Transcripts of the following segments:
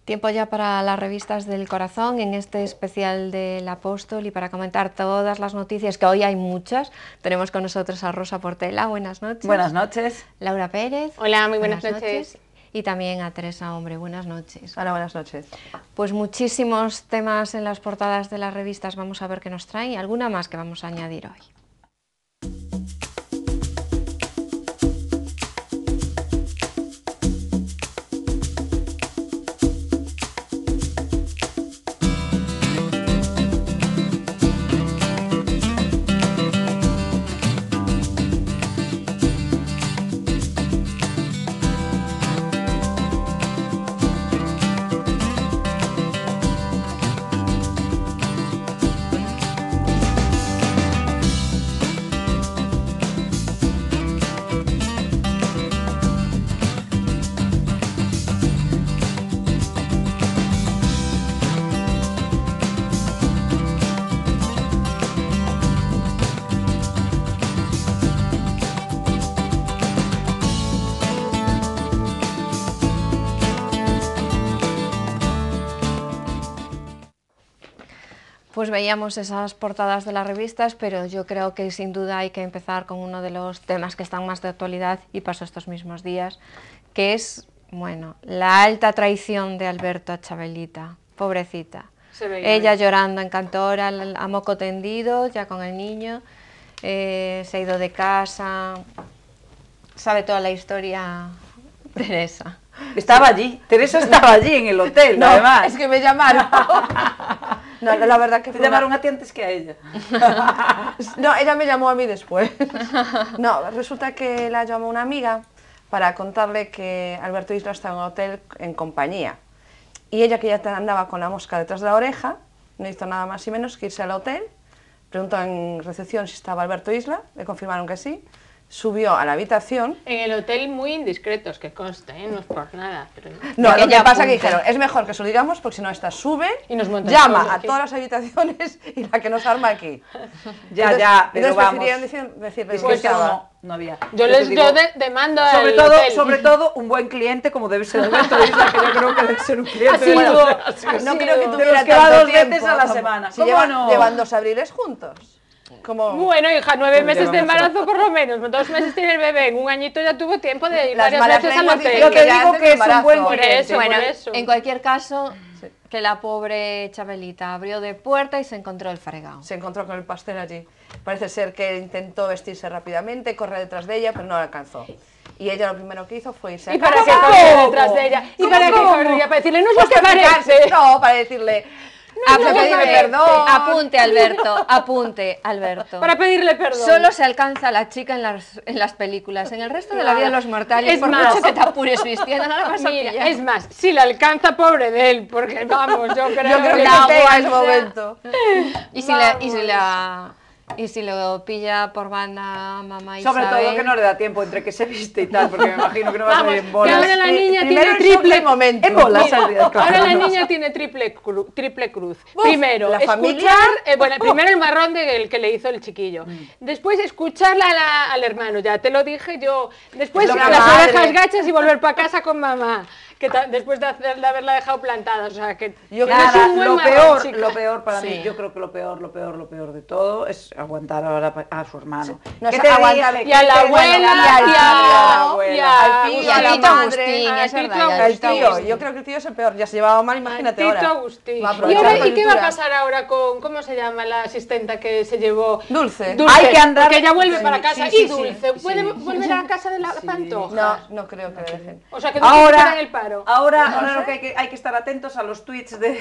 Tiempo ya para las revistas del corazón, en este especial del Apóstol, y para comentar todas las noticias, que hoy hay muchas. Tenemos con nosotros a Rosa Portela, buenas noches. Buenas noches. Laura Pérez. Hola, muy buenas noches. Y también a Teresa Hombre, buenas noches. Hola, buenas noches. Pues muchísimos temas en las portadas de las revistas, vamos a ver qué nos traen y alguna más que vamos a añadir hoy. Pues veíamos esas portadas de las revistas, pero yo creo que sin duda hay que empezar con uno de los temas que están más de actualidad y pasó estos mismos días, que es, bueno, la alta traición de Alberto a Chabelita, pobrecita. Ella llorando en Cantora, a moco tendido, ya con el niño, se ha ido de casa, sabe toda la historia Teresa. Estaba allí, Teresa estaba allí en el hotel, no, además. Es que me llamaron. No, la verdad que te llamaron a ti antes que a ella. No, ella me llamó a mí después. No, resulta que la llamó una amiga para contarle que Alberto Isla estaba en un hotel en compañía. Y ella, que ya andaba con la mosca detrás de la oreja, no hizo nada más y menos que irse al hotel, preguntó en recepción si estaba Alberto Isla, le confirmaron que sí. Subió a la habitación. En el hotel muy indiscretos, que consta, no es por nada. Pero... No, lo que pasa es que dijeron, es mejor que se lo digamos, porque si no, esta sube, y nos llama a todas las habitaciones y la que nos arma aquí. Pero vamos. Decirles pues que no había. Yo demando sobre todo, un buen cliente, como debe ser Alberto Isla, que yo creo que debe ser un cliente. No creo que tuviera que va tanto 2 veces tiempo, a la semana. Si llevan 2 abriles juntos. Bueno, hija, 9 meses de embarazo por lo menos, 2 meses tiene el bebé, en un añito ya tuvo tiempo de ir varias veces al hotel. Yo te digo que es un buen cliente. Bueno, en cualquier caso, que la pobre Chabelita abrió de puerta y se encontró el fregado. Se encontró con el pastel allí. Parece ser que intentó vestirse rápidamente, correr detrás de ella, pero no la alcanzó. Y ella lo primero que hizo fue irse a casa. ¿Y para qué corría detrás de ella? ¿Y para qué corría? Para decirle, no es lo que parece. No, para decirle... Para pedirle perdón. Apunte, Alberto, apunte, Alberto. Para pedirle perdón. Solo se alcanza a la chica en las películas, en el resto de la vida de los mortales, por mucho que te apures vistiendo, no la vas a pillar. Es más, si la alcanza, pobre de él, porque vamos, yo creo que la pega en ese momento. Y si lo pilla por banda mamá Isabel... Sobre todo que no le da tiempo entre que se viste y tal, porque me imagino que no va a salir en bolas. Que ahora la niña tiene triple momento. En bolas, ahora la niña tiene triple cruz. Primero, la escuchar, primero el marrón del que le hizo el chiquillo. Después escucharla al hermano, ya te lo dije yo. Después las orejas gachas y volver para casa con mamá. Que después de haberla dejado plantada, o sea, que yo creo que es un buen lo peor para mí, yo creo que lo peor de todo es aguantar ahora a su hermano. No, y a la abuela, y al tío Agustín, es verdad. El tío, yo creo que el tío es el peor, ya se llevaba mal, imagínate ahora. Tito Agustín. ¿Y qué va a pasar ahora con, cómo se llama la asistenta que se llevó? Dulce. Hay que andar. Porque ella vuelve para casa y Dulce, ¿puede volver a la casa de la Pantoja? No creo que le dejen. O sea, que no se queda en el paro. Ahora lo que hay que estar atentos a los tweets de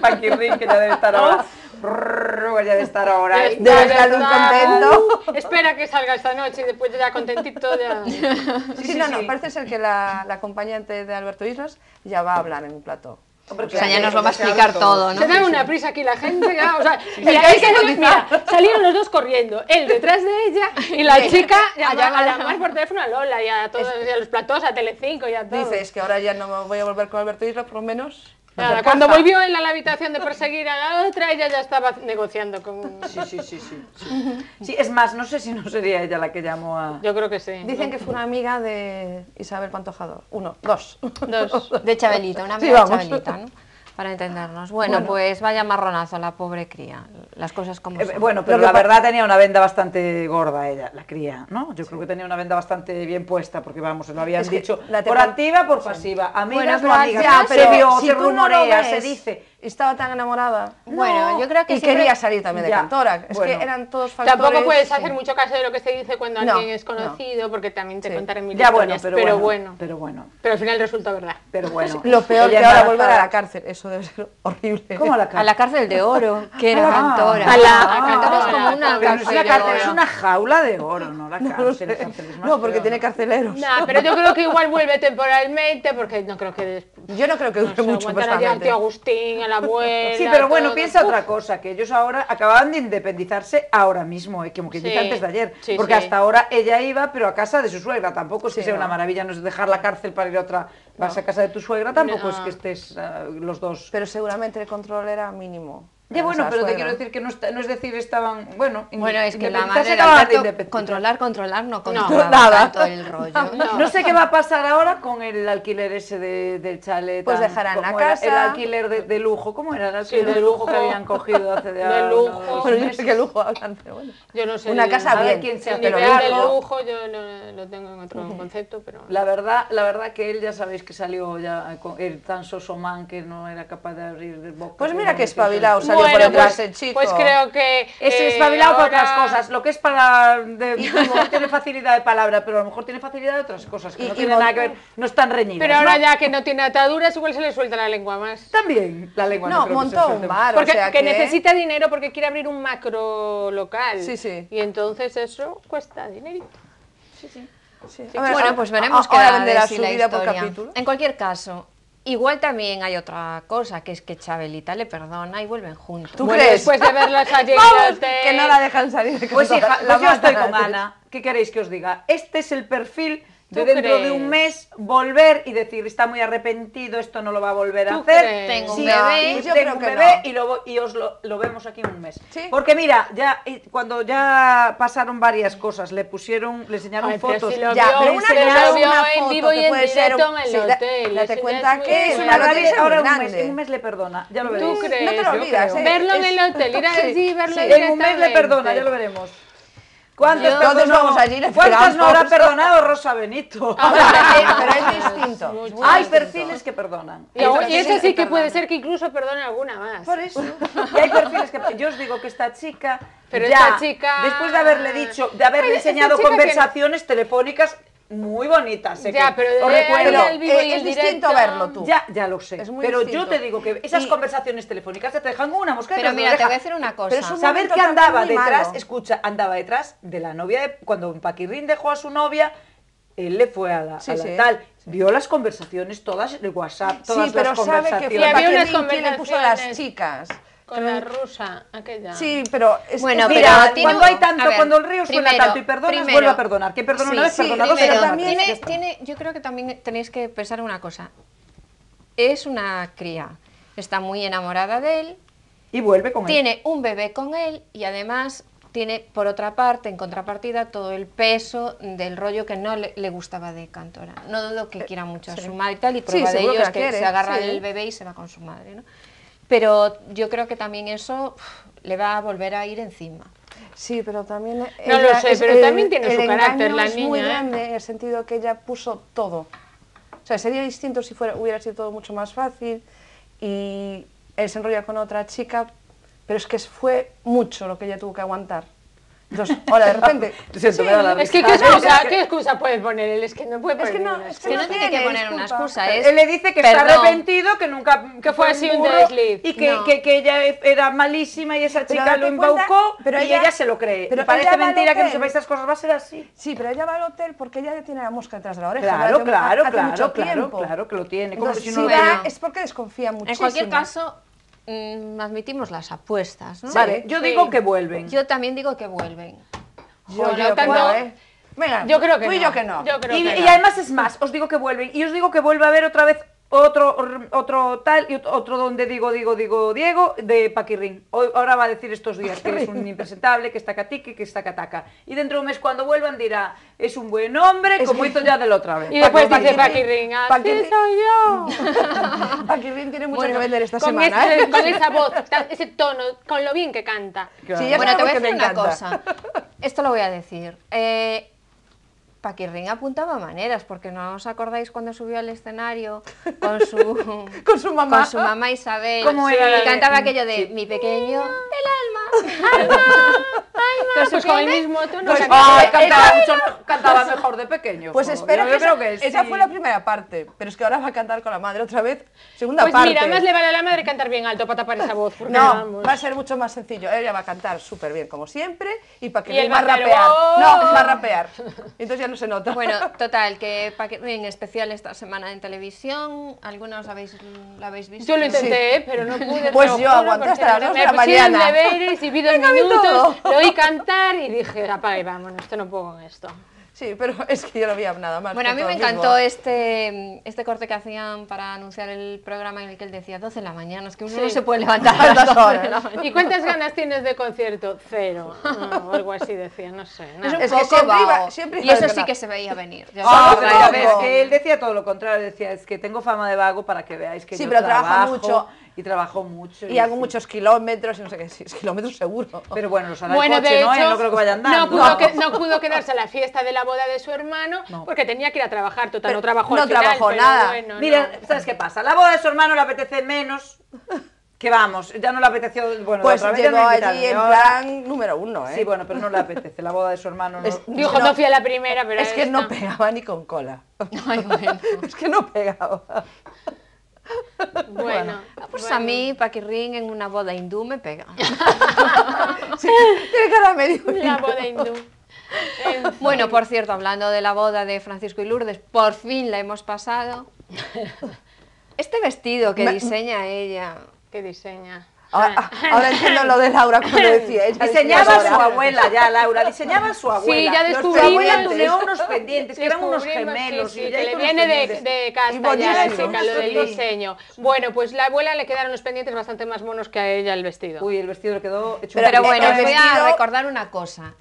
Paquirrín, que ya debe estar ahora. Ya debe estar ahora. Debe estar un contento. Espera que salga esta noche y después ya contentito. No, parece ser que la acompañante de Alberto Islas ya va a hablar en un plató. O sea, ya nos lo va a explicar todo, ¿no? Se da una prisa aquí la gente, o sea, mira, salieron los dos corriendo, él detrás de ella y la chica a llamar por teléfono a Lola y a todos, y a los platós, a Telecinco y a todos. Dices que ahora ya no me voy a volver con Alberto Isla, por lo menos. Nada, cuando volvió él a la habitación de perseguir a la otra, ella ya estaba negociando con... Sí. Sí, es más, no sé si no sería ella la que llamó a... Yo creo que sí. Dicen que fue una amiga de Isabel Pantojador. Dos. De Chabelita, una Sí, amiga de vamos. Chabelita, ¿no? Para entendernos. Bueno, pues vaya marronazo la pobre cría, las cosas como son. Bueno, pero la verdad tenía una venda bastante gorda ella, la cría, ¿no? Yo creo que tenía una venda bastante bien puesta, porque vamos, se lo habían dicho por activa, por pasiva. Amigas, Bueno, no amigas, ya, se vio, si se tú no lo rumorea, ves, se dice. Estaba tan enamorada. Bueno, yo creo que Y siempre- quería salir también de Ya, cantora. Es bueno. que eran todos factores... Tampoco puedes sí. hacer mucho caso de lo que se dice cuando No, alguien es conocido, porque también te Sí. contarán mil Ya bueno, historias, pero bueno. Pero al final resulta verdad. bueno. Lo peor Ella que ahora embarazada. volver a la cárcel. Eso debe ser horrible. ¿Cómo a la A cárcel? la cárcel de oro, que era cantora. A la cantora es como una pero es cárcel de cárcel, es oro. una jaula de oro, no la cárcel. La cárcel es más No, porque feo, tiene ¿no? carceleros. Nah, pero yo creo que igual vuelve temporalmente, porque no creo que... Yo no creo que dure mucho, aguantará ya al personalmente. tío Agustín, a la abuela... Sí, pero bueno, todo. piensa otra cosa, que ellos ahora acababan de independizarse ahora mismo, como que dice Sí, antes de ayer, sí, porque sí. hasta ahora ella iba, pero a casa de su suegra, tampoco es que Sí, sea no. una maravilla, no es dejar la cárcel para ir a otra, vas a casa de tu suegra, tampoco No. es que estés los dos. Pero seguramente el control era mínimo. Ya bueno, Esa pero te suegra. quiero decir que no es decir estaban, bueno, Bueno, es que la independizarse, madre de acababan de Alberto, independizar. controlar, no controlaba nada. tanto el rollo. No sé qué va a pasar ahora con el alquiler ese del chalet. Pues tan- dejarán la ¿cómo era? casa. El alquiler de lujo, ¿cómo era el alquiler de de lujo que lujo. habían cogido hace De lujo. Pero yo sé que lujo hablan, pero bueno. Yo no sé... Una casa a ver bien. quién se El hace pero nivel lujo. del lujo yo lo tengo en otro concepto, pero... La verdad que él ya sabéis que salió ya con el tan sosomán que no era capaz de abrir de boca. Pues que mira no que decía espabilado que- salió por Bueno, detrás pues- el chico. Pues creo que... Es espabilado para ahora- otras cosas, lo que es para... a lo mejor tiene facilidad de palabra, pero a lo mejor tiene facilidad de otras cosas, que Y- no y tienen nada que montón. ver, no están reñidas. Pero ahora ¿no? ya que no tiene ataduras, igual se le suelta la lengua más. También la lengua No, creo que se montó suelte un bar, Porque o sea que necesita dinero porque quiere abrir un macro local. Sí, sí. Y entonces eso cuesta dinerito. Sí. A ver, bueno, pues veremos qué ahora da venderá de sí su la vida por historia. capítulo. En cualquier caso, igual también hay otra cosa, que es que Chabelita le perdona y vuelven juntos. ¿Tú Bueno, crees? después de verlas ayer Vamos, que no la dejan salir de casa. Pues hija, La pues yo estoy matan. con Ana. ¿Qué queréis que os diga? Este es el perfil de ¿Tú dentro crees? de un mes volver y decir, está muy arrepentido, esto no lo va a volver a ¿Tú hacer. crees? Tengo un Sí, bebé. y Yo tengo creo un que bebé no. y os lo vemos aquí en un mes. ¿Sí? Porque mira, cuando ya pasaron varias cosas, le enseñaron Ay, pero fotos. si lo Ya, vio, pero una se cosa lo es vio una en foto vivo y que en puede ser directo un- en el sí, hotel. date Eso cuenta ya es que muy es Es bueno. una Claro, rabia, tiene que ser ahora muy en grande. un mes le perdona, ya lo ¿Tú veréis. crees? No te lo Yo olvidas, creo. Verlo en Es- el hotel, ir allí, verlo sí. En un mes le perdona, directamente. ya lo veremos. ¿Cuántas Todos perdonó? vamos allí y le ¿Cuántas no habrá esperamos? perdonado Rosa Benito? Pero es distinto. Mucho. Hay perfiles que perdonan. Y eso sí sí que perdona. puede ser que incluso perdone alguna más. Por eso. Y hay perfiles que... Yo os digo que esta chica... Pero ya, esta chica- después de haberle dicho, de haberle Ay, esta enseñado chica que- conversaciones telefónicas muy bonitas. sé Ya, que- pero os de- recuerdo. Pero- el vivo y es el distinto directo. verlo tú. Ya lo sé. Es muy Pero distinto. yo te digo que esas Y- conversaciones telefónicas te dejan una mosca Pero detrás de la mira, te voy a oreja. decir una cosa. Pero es un Saber momento que andaba también muy detrás, malo. escucha, andaba detrás de la novia de, cuando Paquirrín dejó a su novia, él le fue a la, Sí, a la sí. tal, vio las conversaciones todas de WhatsApp, todas Sí, pero las sabe que conversaciones. fue había unas Paquirrín quien le puso a las conversaciones. chicas. Con la rusa, aquella. Sí, pero es Bueno, es- pero Mira, tiene- cuando hay tanto, a ver, cuando el río suena primero- tanto y perdonas, primero- vuelve a perdonar. Quien perdona una vez, sí, perdona dos, primero perdona también tres. Ya está. Yo creo que también tenéis que pensar una cosa. Es una cría, está muy enamorada de él, Y vuelve con él. tiene un bebé con él y además tiene, por otra parte, en contrapartida, todo el peso del rollo que no le gustaba de Cantora. No dudo que quiera mucho a su madre y tal, y prueba de seguro ello que es la que quiere, se agarra sí. del bebé y se va con su madre, ¿no? Pero yo creo que también eso le va a volver a ir encima. Sí, pero también No ella lo sé, es- pero también tiene el su carácter engaño la es niña, muy ¿eh? grande en el sentido que ella puso todo. O sea, sería distinto si hubiera sido todo mucho más fácil y él se enrolla con otra chica, pero es que fue mucho lo que ella tuvo que aguantar. Entonces, ahora de repente... Siento, me da la Es que risa. ¿qué excusa puedes poner él? Es que no puede poner que no, ninguna es Que no tiene que tiene poner una disculpa. excusa, es Él le dice que está perdón. arrepentido, que nunca Que fue así un burro desliz. y que, No. que ella era malísima y esa chica date lo cuenta, embaucó pero y ella- ella se lo cree. pero Y parece ella va al mentira que no hotel. sepáis estas cosas, va a ser así. Sí, pero ella va al hotel porque ella ya tiene la mosca detrás de la oreja. Claro, ¿verdad? claro, Hace mucho claro, tiempo. claro que lo tiene. Como Entonces, si si no lo va, tuviera. es porque desconfía muchísimo. En cualquier caso, admitimos las apuestas, ¿no? Vale, yo Sí. digo que vuelven. Yo también digo que vuelven. Yo Bueno, creo que tanto- no, ¿eh? Venga, Yo creo que tú y no. yo que no. Yo creo Y, que y no. además es más, os digo que vuelven. Y os digo que vuelve a haber otra vez otro tal y otro donde digo Diego de Paquirrín. Ahora va a decir estos días que es un impresentable, que está catique, que está cataca. Y dentro de un mes cuando vuelvan dirá, es un buen hombre, como hizo ya de la otra vez. Y después dice Paquirrín, así soy yo. Paquirrín tiene mucho que vender esta semana. Con esa voz, ese tono, con lo bien que canta. Sí, ya Bueno, te voy a que decir me una encanta. cosa. Esto lo voy a decir. Paquirrín apuntaba maneras, porque no os acordáis cuando subió al escenario con su, Con su mamá. con su mamá Isabel, ¿Cómo era la y de- cantaba aquello de sí. mi pequeño del alma. Pues con el mismo tono. Pues, Cantaba mejor de pequeño. Pues espera, yo creo que esa sí. fue la primera parte, pero es que ahora va a cantar con la madre otra vez, segunda Pues parte. mira, más le vale a la madre cantar bien alto para tapar esa voz. Porque No, vamos. va a ser mucho más sencillo. Ella va a cantar súper bien, como siempre, y para que Y él va a va a hacer, rapear. ¡oh! No, va a rapear. Entonces ya no se nota. Bueno, total, que Paquirrín especial esta semana en televisión. ¿Algunos la habéis visto? Yo lo intenté, pero no pude. Pues te lo yo juro, aguanté porque hasta las 2 de la Me pusieron mañana. deberes y vi 2 Venga, vi minutos, todo. lo oí cantar y dije, apaga y vámonos, esto no puedo con esto. Sí, pero es que yo no había nada más. Bueno, a fue mí me todo encantó mismo. este corte que hacían para anunciar el programa en el que él decía 12 de la mañana, es que uno Sí. no se puede levantar A a las estas 12 de la horas. mañana. ¿Y cuántas ganas tienes de concierto? 0. O algo así decía, no sé. Es Nada. un Es que poco siempre iba- vago. siempre Y iba eso sí desvelado. que se veía venir. Ya Ah, sabes, pero a es ver, que él decía todo lo contrario, decía, es que tengo fama de vago para que veáis que Sí, yo pero trabaja trabajo mucho. y trabajo mucho. Y hago sí. muchos kilómetros y no sé qué, 6 kilómetros seguro. Pero bueno, los hará Bueno, el coche, de ¿no? hecho, No creo que vayan andando. no pudo quedarse a la fiesta de la boda de su hermano No. porque tenía que ir a trabajar. Total, Pero no trabajó no al final, trabajó pero nada. bueno, Mira, no. ¿sabes qué pasa? La boda de su hermano le apetece menos que vamos, ya no le apeteció, bueno, Pues otra vez ya llegó me invitaron, allí y en ahora- plan número 1, ¿eh? Sí, bueno, pero no le apetece, la boda de su hermano no. Dijo, no fui a la primera, pero Es que esta. no pegaba ni con cola. Ay, bueno. Es que no pegaba. Bueno, Pues bueno. a mí Paquirrín en una boda hindú me pega. Sí, tiene cara medio. La boda hindú. Bueno, por cierto, hablando de la boda de Francisco y Lourdes, por fin la hemos pasado. Este vestido que diseña ella. ¿Qué diseña? Ahora entiendo lo de Laura cuando decía ella. Diseñaba a su diseñadora. abuela ya, Laura, diseñaba a su abuela. ya Su descubrimos. abuela tuneó unos pendientes, que eran unos Descubrimos, gemelos. sí, y sí, ella que hizo le unos viene pendientes. de casta ya la buenísimos, chica, lo del sí. diseño. Bueno, pues la abuela le quedaron los pendientes bastante más monos que a ella el vestido. Uy, el vestido le quedó hecho un Pero poco- bueno, el os voy a vestido- recordar una cosa.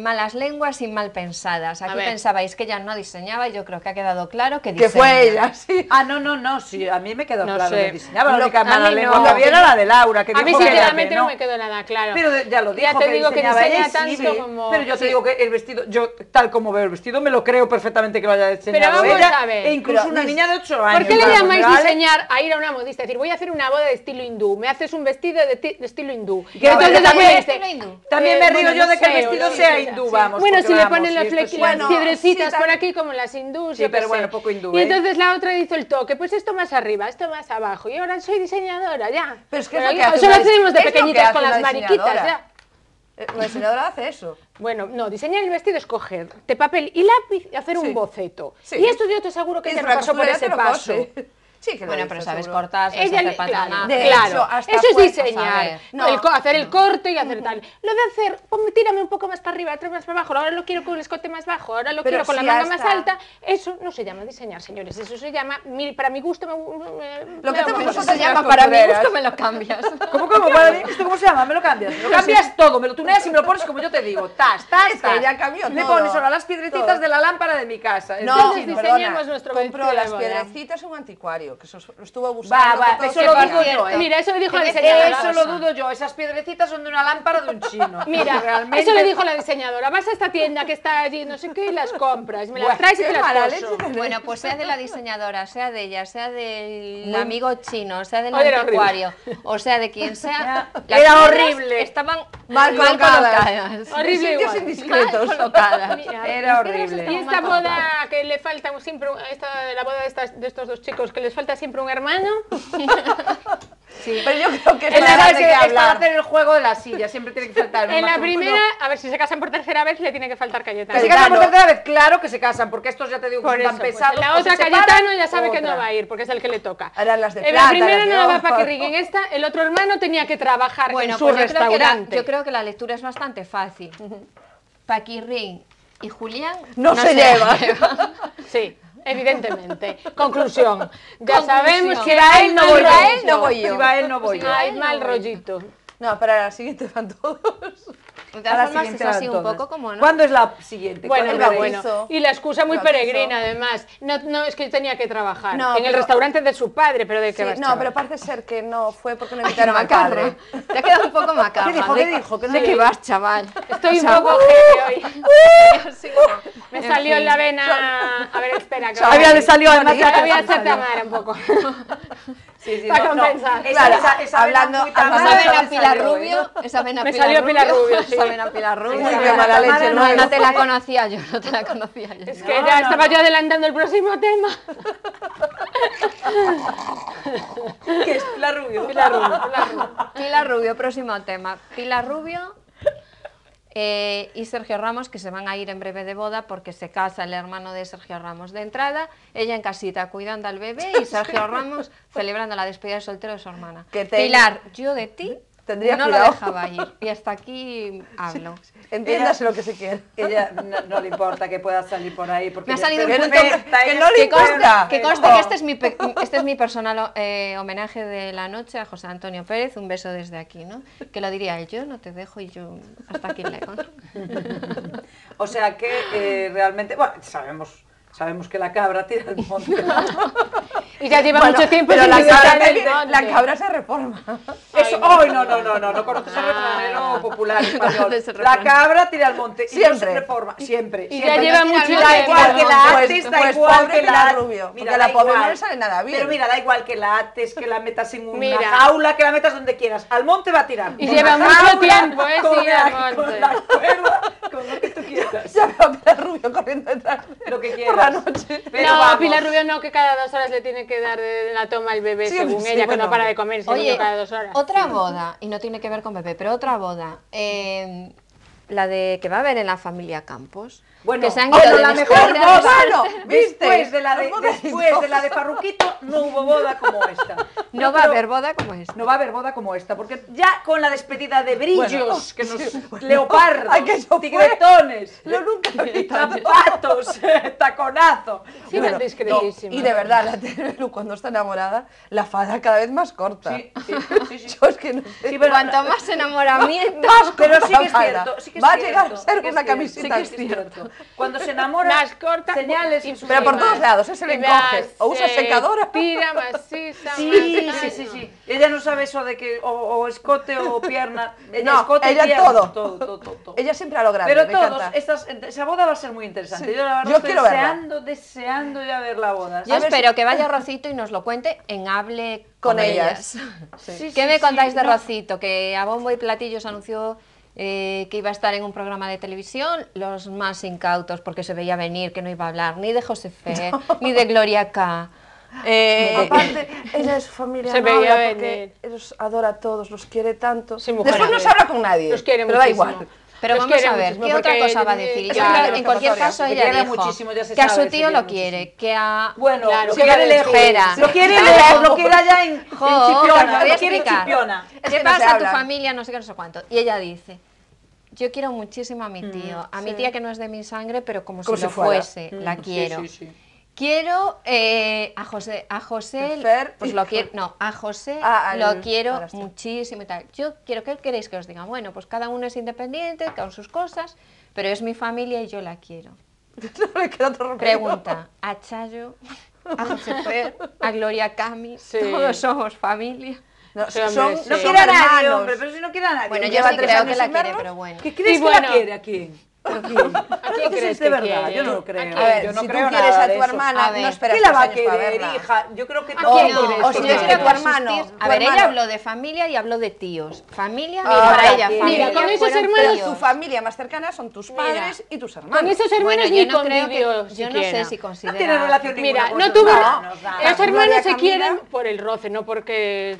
Malas lenguas y mal pensadas. Aquí ver. pensabais que ella no diseñaba y yo creo que ha quedado claro que Que diseña. fue ella, sí. Ah, no, sí, a mí me quedó No claro sé. que diseñaba. La Lo- única a mala mí lengua no. que había era la de Laura, que A mí dijo que era sinceramente que no me quedó nada claro. Pero ya lo dijo, Ya te digo que diseñaba diseña ella, tanto sí, como... Pero yo te sí. digo que el vestido, yo tal como veo el vestido, me lo creo perfectamente que lo haya diseñado Pero vamos ella, a ver. e incluso Pero, una niña de 8 años. ¿Por qué le vamos, llamáis ¿vale? diseñar a ir a una modista? Es decir, voy a hacer una boda de estilo hindú, me haces un vestido de estilo hindú. Que Entonces también- abuela dice, estilo hindú. También me río bueno, yo no de que el sé, vestido o no, sea sí, hindú, sí. vamos. Bueno, porque si le vamos, ponen y las esto sí- Bueno, piedrecitas sí, por también- aquí como las hindús, Sí, yo qué pero sé. bueno, poco hindú, Y ¿eh? entonces la otra hizo el toque, pues esto más arriba, esto más abajo. Y ahora soy diseñadora, ya. Pero es que es lo que yo- hace eso una lo hacemos de es lo que pequeñitas hace con las una mariquitas, diseñadora. ya. La diseñadora hace eso. Bueno, no, diseñar el vestido es coger de papel y lápiz y hacer Sí. un boceto. Sí. Y esto yo te aseguro que Y ella no la pasó por costurera ese te lo paso. cose. Sí, que lo Bueno, hizo, pero sabes seguro. cortar, sabes Ella hacer claro, patronaje. De claro. hecho, hasta Eso es fuerzas, a diseñar. ver. No. Hacer el corte y hacer tal. Lo de hacer, tírame un poco más para arriba, otro más para abajo, ahora lo quiero con el escote más bajo, ahora lo Pero quiero con la si manga más hasta- alta, eso no se llama diseñar, señores, eso se llama, para mi gusto, Lo que hacemos Eso nosotros se llama las para mi costureras. gusto me lo cambias. ¿Cómo? Para mí, ¿esto cómo se llama? Me lo cambias. Me lo cambias todo, me lo tuneas y me lo pones como yo te digo. Tas, Es que ella cambió Me todo. pones ahora las piedrecitas Todo. de la lámpara de mi casa. No, Entonces perdona, diseñamos nuestro compró vestido de las boda. piedrecitas en un anticuario, que eso lo estuvo buscando. Va, por todo eso el lo día. digo yo, ¿eh? Mira, eso lo dijo la diseñadora. Eso lo dudo yo, esas piedrecitas son de una lámpara de un chino. Mira, realmente. eso le dijo la diseñadora. Vas a esta tienda que está allí, no sé qué, y las compras. Me las Buah, traes y qué te las mala coso. leche. Bueno, pues sea de la diseñadora, sea de ella, sea del Muy- amigo chino, sea del Oye, era anticuario, o sea de quien sea, las Era piedras horrible. Estaban Mal colocadas. Horrible En sitios igual. indiscretos. Mal colocadas. Mira, Era las piedras horrible. están- Y esta boda que le falta siempre, la boda de estos dos chicos, que les falta siempre un hermano. Pero yo creo que Es es para de qué hablar. hacer el juego de la silla, siempre tiene que faltar uno En la más. primera, a ver si se casan por tercera vez, le tiene que faltar Cayetano. Que se casan por tercera vez, claro que se casan, porque estos ya te digo que Por son eso, tan pues, pesados. la o otra se separan, Cayetano ya sabe que no otra. va a ir, porque es el que le toca. Eran las de En la plata, primera las de no la va oro. Paquirrín, en esta el otro hermano tenía que trabajar Bueno, en su pues yo creo, restaurante. yo creo que la lectura es bastante fácil. Paquirrín y Julián No se llevan. Sí. Evidentemente. Conclusión. Ya Conclusión. sabemos que Si va él, no voy yo. él, no voy yo. Si va él, no voy yo. hay mal rollito. No, para la siguiente van todos. De A todas la formas, siguiente es así van un todas. poco como, ¿no? ¿Cuándo es la siguiente? Bueno, ¿Cuándo el veréis? bautizo. Y la excusa muy El bautizo. peregrina, además. No, es que tenía que trabajar. No, en el pero- restaurante de su padre, pero ¿de qué Sí, vas, no, chaval? pero parece ser que no fue porque no Qué invitaron al macarra. padre. Te ha quedado un poco macarra. ¿Qué dijo? ¿De- ¿Qué dijo? Que no ¿De qué leí. vas, chaval? Estoy un O sea, poco heavy hoy. sí, Me en salió en fin. la vena... A ver, espera. Que Había le salió además. Ya voy a echarte a mar un poco. Sí, sí, Para compensar. Claro, esa hablando- vena muy tan hablando Esa mala vena me Pilar salió, ¿eh? Rubio, esa vena Me Pilar salió Pilar Rubio, sí. Esa vena Pilar Rubio. Muy Esa bien, mala vena leche, mala No te la conocía yo, no te la conocía yo. Es que ya estaba yo adelantando el próximo tema. ¿Qué es Pilar Rubio? Pilar Rubio, Pilar Rubio. Pilar Rubio, próximo tema. Pilar Rubio y Sergio Ramos, que se van a ir en breve de boda porque se casa el hermano de Sergio Ramos de entrada, ella en casita cuidando al bebé y Sergio Ramos celebrando la despedida de soltero de su hermana. Que te- Pilar, yo de ti Tendría no cuidado. lo dejaba ir y hasta aquí hablo. Entiéndase lo que se quiere. Ella no le importa que pueda salir por ahí porque Me ha salido ella un es punto experta, que ella no es le Que experta. importa. que conste que este es mi personal homenaje de la noche a José Antonio Pérez, un beso desde aquí, ¿no? Que lo diría él, yo no te dejo y yo hasta aquí lejos. O sea que realmente, bueno, sabemos que la cabra tira al monte. Y ya lleva Bueno, mucho tiempo pero sin la visitar cabra, el monte. la cabra se reforma. Eso, ¡ay, no conoces el refranero popular español. conoces el La refrán. cabra tira al monte y no Siempre. se reforma, siempre. Y siempre. ya lleva no mucho tira al Da monte, tiempo. igual que la Pues- ates, da pues igual pobre que Pilar la Rubio, porque Mira, la da pobre no igual. le sale nada bien. Pero mira, da igual que la ates, que la metas en una Mira. jaula, que la metas donde quieras. Al monte va a tirar. Y Con lleva la mucho jaula, tiempo, con sí, la- al monte. Con la cuerda, con lo que tú quieras. Ya veo a Pilar Rubio corriendo detrás. Lo que Por quieras. la noche. Pero no, vamos. Pilar Rubio no, que cada 2 horas le tiene que dar de la toma al bebé, Sí, según sí, ella, que bueno. no para de comer ese Oye, niño cada 2 horas. otra boda, y no tiene que ver con bebé, pero otra boda, la de que va a haber en la familia Campos, Bueno, que se han bueno, ido de la después mejor de- boda, Bueno, ¿viste? después de la de, Las bodas después de la de Farruquito, no hubo boda como esta. No Yo va a creo- haber boda como esta. No va a haber boda como esta, porque ya con la despedida de brillos, Bueno, que nos sí, bueno. leopardos, Ay, que eso fue. tigretones, Yo nunca he visto. zapatos, taconazo. Sí, Bueno, discretísima. y de verdad, la Terelu cuando está enamorada, la falda cada vez más corta. Sí, sí, sí. Yo es que no sé. Sí, pero- Cuanto más enamoramiento, Pero sí que es la falda. cierto, sí que es Va a cierto, llegar a ser sí que es una cierto, camiseta. sí que es cierto. Cuando se enamora, Más corta, señales y en su Pero por clima. todos lados, se le encoge. O usa secadora. Tira, maciza, Sí, más- sí, sí, sí. Ella no sabe eso de que o escote o pierna. Ella No, escote y ella pierna, todo. todo. Ella siempre a lo grande, Pero me todos, encanta. esa boda va a ser muy interesante. Sí, Yo la verdad yo estoy quiero verla. deseando ya ver la boda. yo A ver espero que vaya Rocito y nos lo cuente en Hable Con ellas. Sí, ¿Qué sí, me sí, contáis de no. Rocito? Que a bombo y platillos anunció que iba a estar en un programa de televisión, los más incautos, porque se veía venir que no iba a hablar ni de José Fe, ni de Gloria K. Aparte, ella es familia Se no veía habla porque venir. los adora a todos, los quiere tanto. Sí, mujer. Después no se habla con nadie, Los quiere pero da muchísimo. igual. Pero Los vamos quiere a ver, muchísimo ¿qué otra porque, cosa va a decir? es Yo una creo de que las en cualquier escapatorias. caso Se ella quiere dijo muchísimo, ya se que a sabe, su se tío quiere lo muchísimo. quiere, que a... Bueno, Claro, lo ¿qué va quiere a lejos. Espera. Lo quiere Claro. lejos, lo quiere allá en Jo, Chipiona, te voy a lo quiere en explicar. Chipiona. ¿Qué que no se pasa a tu habla. familia? No sé qué, no sé cuánto. Y ella dice, yo quiero muchísimo a mi tío, a mi tía que no es de mi sangre, pero como Como si si lo fuera. fuese, la Sí, quiero. sí, sí. Quiero a José, Fer pues y- lo quiero, no, a José al lo quiero padrastro. muchísimo y tal. Yo quiero, ¿qué queréis que os diga? Bueno, pues cada uno es independiente, con sus cosas, pero es mi familia y yo la quiero. No le queda otro remedio. Pregunta, a Chayo, a José Fer, a Gloria Cami, Sí. todos somos familia. No, Sí, hombre, son, sí. No son quiere a nadie, hermanos. hombre, pero si no quiere a nadie. Bueno, yo lleva sí 3 creo años que la sin quiere, vernos. pero bueno. ¿Qué crees Y que la bueno. quiere a quién? ¿A quién? ¿A quién Eso crees es de que verdad, quiere? yo no lo creo. A ver, yo no si creo tú quieres nada a de tu eso. hermana, A ver, no esperas ¿Qué la 3 va a años para querer, verla. hija? Yo creo que ¿A todo quién el mundo crees o que si quiere? es que tu a sus hermano... tíos- tu A ver, ella hermano- habló de familia y habló de tíos. Familia, Ah, para para ella, que- familia. Mira, con esos fueron hermanos, tíos. Tu familia más cercana son tus padres y tus hermanos. Con esos hermanos Bueno, ni yo no creo convivió que, yo no siquiera. sé si No considera... tiene relación ninguna Mira, con no sus tuvo... hermanos, nada. Los Gloria hermanos se Camila. quieren por el roce, no porque...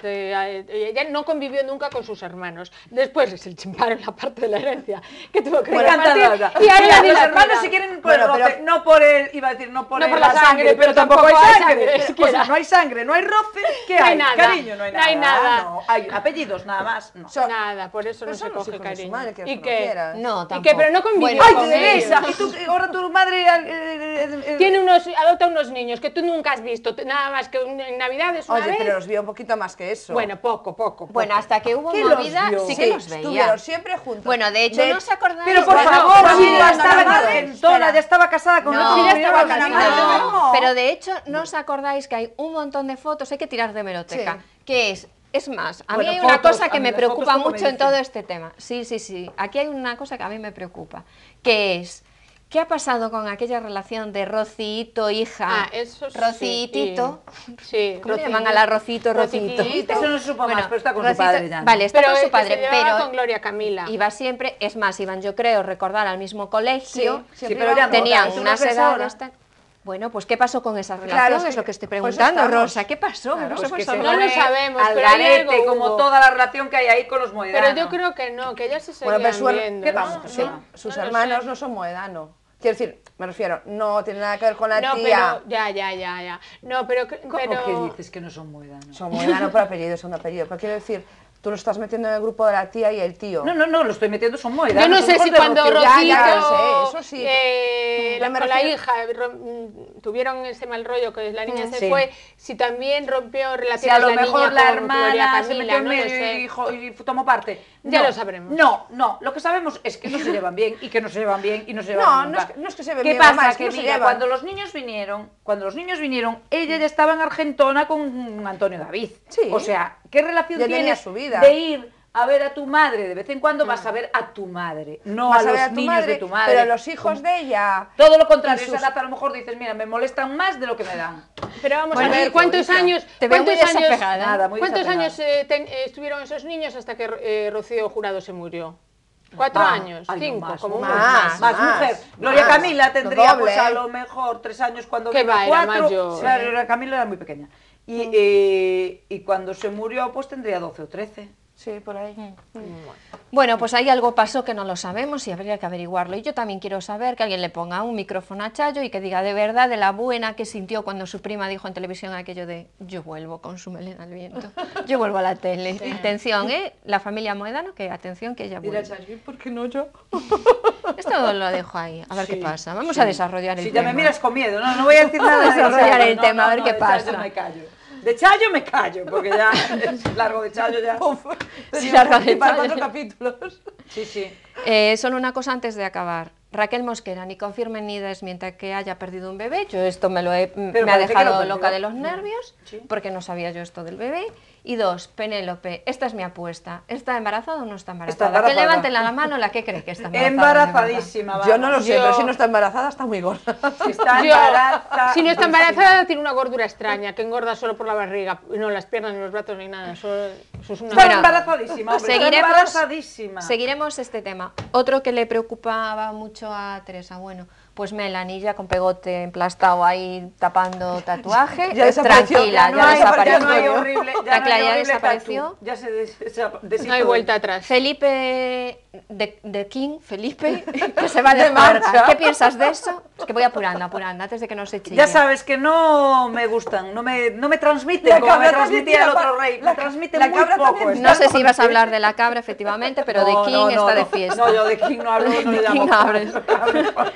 ella no convivió nunca con sus hermanos. Después es el chimparo en la parte de la herencia, que tuvo que Me repartir encantan ya. Y ahora Mira, ni los la hermanos tira. se quieren por el Bueno, roce, pero- no por el, iba a decir, no por, No el- por la sangre, pero tampoco hay sangre. O sea, siquiera. no hay sangre, no hay roce, ¿qué No hay hay? nada, Cariño, no hay no nada. hay nada. No, hay apellidos nada más, no. So- Nada, por eso no Pero se son los coge hijos de su cariño. madre, que ¿Y no qué? quieras. No, ¿Y tampoco. qué? Pero no convivió Bueno, ¡Ay, con Teresa! ellos. Y tú, ahora tu madre... Adopta unos niños que tú nunca has visto, nada más que en Navidades una Oye, vez. pero los vio un poquito más que eso. Bueno, poco. Bueno, hasta que hubo ¿Qué los movida, vio? sí que los veía. Estuvieron siempre juntos. Bueno, de hecho, ¿no os acordáis? Pero por Bueno, favor, pero si sí, ya estaba en no, Argentona, espera. ya estaba casada con No, otro sí, ya señor, estaba o sea, casada. no. Pero de hecho, ¿no os acordáis que hay un montón de fotos? Hay que tirar de hemeroteca. Sí. Que es más, a Bueno, mí hay una fotos, cosa que a mí me las preocupa fotos, ¿cómo me mucho en dicen? todo este tema. Sí. Aquí hay una cosa que a mí me preocupa. Que es, ¿qué ha pasado con aquella relación de Rocito, hija? Ah, eso sí. Rocitito. Sí. ¿Cómo le llaman a la Rocito, Rocito? Eso no se supo más, pero está con su Rocito- padre ya, ¿no? Vale, está Pero con su que padre, se llevaba pero con Gloria Camila. iba siempre, es más, iban yo creo recordar al mismo colegio, Sí, Sí, pero ya no, tenían ¿tú unas lo ves edades ahora? tan... Bueno, pues ¿qué pasó con esa relación? Claro, es sí, lo que estoy pues preguntando, estamos. Rosa. ¿Qué pasó? No se Pues fue que solo- No lo fue sabemos, al pero hay garete, algo como hubo. toda la relación que hay ahí con los moedanos. Pero yo creo que no, que ellas se seguían Bueno, pero viendo. ¿Qué ¿no? pasa? Sí, No, sus no lo hermanos sé. no son moedano. Quiero decir, me refiero, no tiene nada que ver con la No, tía. pero ya. No, pero ¿Cómo pero que dices que no son moedanos? Son moedano por apellido, son de apellido. Pero quiero decir, tú lo estás metiendo en el grupo de la tía y el tío. No, lo estoy metiendo, son moedanos. yo no son sé hijos si de cuando Rocío. Rocito Ya, lo sé, eso sí. la, Yo me con la refiero- hija tuvieron ese mal rollo que la niña se Sí. fue, si también rompió Si relaciones a lo la mejor niña la con Gloria hermana se Camila, metió en no lo medio sé. y tomó parte. Ya No, lo sabremos. No, lo que sabemos es que no se llevan bien y que no se llevan bien y no se llevan No, nunca. no es que se lleven ¿Qué bien, pasa? mamá, es que que no se mira, llevan. cuando los niños vinieron, ella ya estaba en Argentona con Antonio David. Sí. O sea, ¿qué relación Ya tenía tienes su vida. de ir a ver a tu madre? De vez en cuando vas a ver a tu madre, no Vas a ver los tu niños madre, de tu madre. Pero los hijos de ella. Todo lo contrario, y sus- esa edad a lo mejor dices, mira, me molestan más de lo que me dan. Pero vamos Bueno, a ver, ¿cuántos hija, años, te veo muy cuántos años, desapegada. Nada, muy cuántos desapegada. años estuvieron esos niños hasta que Rocío Jurado se murió? 4 Ah, años, ay, no, 5, más, como más, mucho. más. Más mujer. Gloria más. Camila Lo tendría doble, pues a ¿eh? lo mejor 3 años cuando Que vino, va, era 4. mayor. Claro, Gloria Camila era muy pequeña. Y cuando se murió pues tendría 12 o 13. Sí, por ahí. Bueno, pues ahí algo pasó que no lo sabemos y habría que averiguarlo. Y yo también quiero saber que alguien le ponga un micrófono a Chayo y que diga de verdad de la buena que sintió cuando su prima dijo en televisión aquello de yo vuelvo con su melena al viento, yo vuelvo a la tele. Atención, la familia Moedano, que atención que ella Dirá vuelve. Chayo, ¿y por qué no yo? Esto lo dejo ahí, a ver qué pasa. Vamos a desarrollar el Si ya tema. me miras con miedo, no voy a decir nada de Desarrollar Chayo, el tema, a ver qué de pasa. Chayo me callo. De Chayo me callo, porque ya es largo de Chayo ya. Sí, larga de para Chayo. 4 capítulos. Sí. Solo una cosa antes de acabar. Raquel Mosquera ni confirma ni desmiente que haya perdido un bebé. Yo esto me ha parece que lo dejado perdió. loca de los nervios, Sí. porque no sabía yo esto del bebé. Y 2, Penélope, esta es mi apuesta. ¿Está embarazada o no está embarazada? embarazada. Que levanten la mano la que cree que está embarazada. Embarazadísima, Yo no lo sé, Yo- pero si no está embarazada, está muy gorda. Está Yo, embarazada. si no está embarazada, tiene una gordura extraña, que engorda solo por la barriga, no las piernas, ni los brazos, ni nada. Eso es una... Está Bueno, embarazadísima, hombre, está embarazadísima. Seguiremos este tema. Otro que le preocupaba mucho a Teresa, bueno, pues Melanie ya con pegote emplastado ahí tapando tatuaje. Ya desapareció, Tranquila, ya no ya hay- desapareció. Ya no hay horrible, ya Está no hay clara, ya horrible desapareció. tatu. Ya se deshizo. No hay vuelta atrás. Felipe de King, Felipe, que se va de De marcha. marcha. ¿Qué piensas de eso? Es que voy apurando, antes de que nos eche. Ya sabes que no me gustan, no me transmiten La como me cabra transmitía el transmitía otro rey. la- Me transmiten la muy cabra poco. también. esto. No sé si ibas a hablar de la cabra, efectivamente, pero de King está de fiesta. No, yo de King no hablo, no le De llamo King abres. cabra.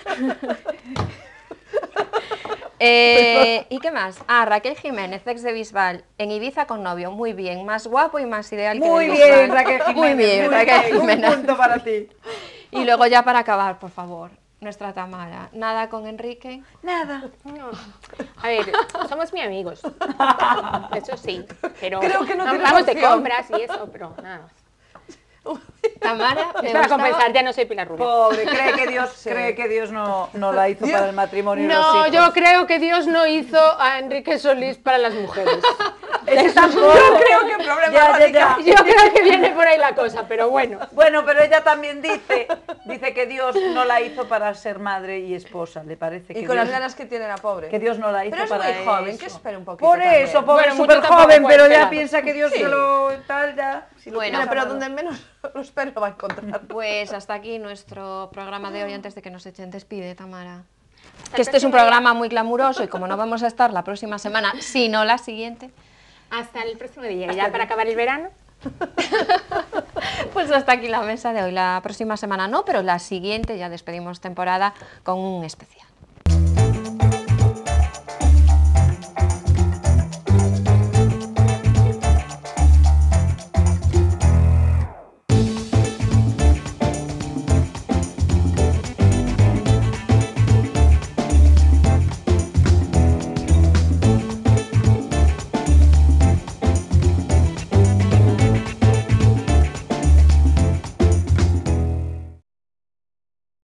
¿Y qué más? Raquel Jiménez, ex de Bisbal, en Ibiza con novio, muy bien, más guapo y más ideal que Muy del bien, Bisbal. Raquel Jiménez. Muy bien, Raquel Un Jiménez. punto para ti. Y luego ya para acabar, por favor, nuestra Tamara, nada con Enrique. Nada. No. A ver, somos muy amigos. Eso sí, pero Creo que no tienes vamos de opción. compras y eso, pero nada más. Tamara, ¿te Es para gustaba? compensar, ya no soy Pilar Rubio. Pobre, cree que Dios no la hizo para el matrimonio y los No, hijos. yo creo que Dios no hizo a Enrique Solís para las mujeres. Ese tampoco. Yo creo que un problema Ya, radical. Yo creo que viene por ahí la cosa, pero bueno. Bueno, pero ella también dice que Dios no la hizo para ser madre y esposa, le parece que Y con las Dios, ganas que tiene la pobre. que Dios no la hizo Pero es para muy joven, eso. que espere un poquito Por también. eso, pobre, Bueno, mucho súper tampoco joven, puede pero ya esperar. piensa que Dios Sí. se lo tal ya. Si lo Bueno, quiere Pero amado. donde menos lo espero va a encontrar. Pues hasta aquí nuestro programa de hoy, antes de que nos echen. Despide, Tamara. Hasta Que el este es un próximo programa muy glamuroso y como no vamos a estar la próxima semana, sino la siguiente, Hasta el próximo día, ya para acabar el verano. pues hasta aquí la mesa de hoy. La próxima semana no, pero la siguiente ya despedimos temporada con un especial.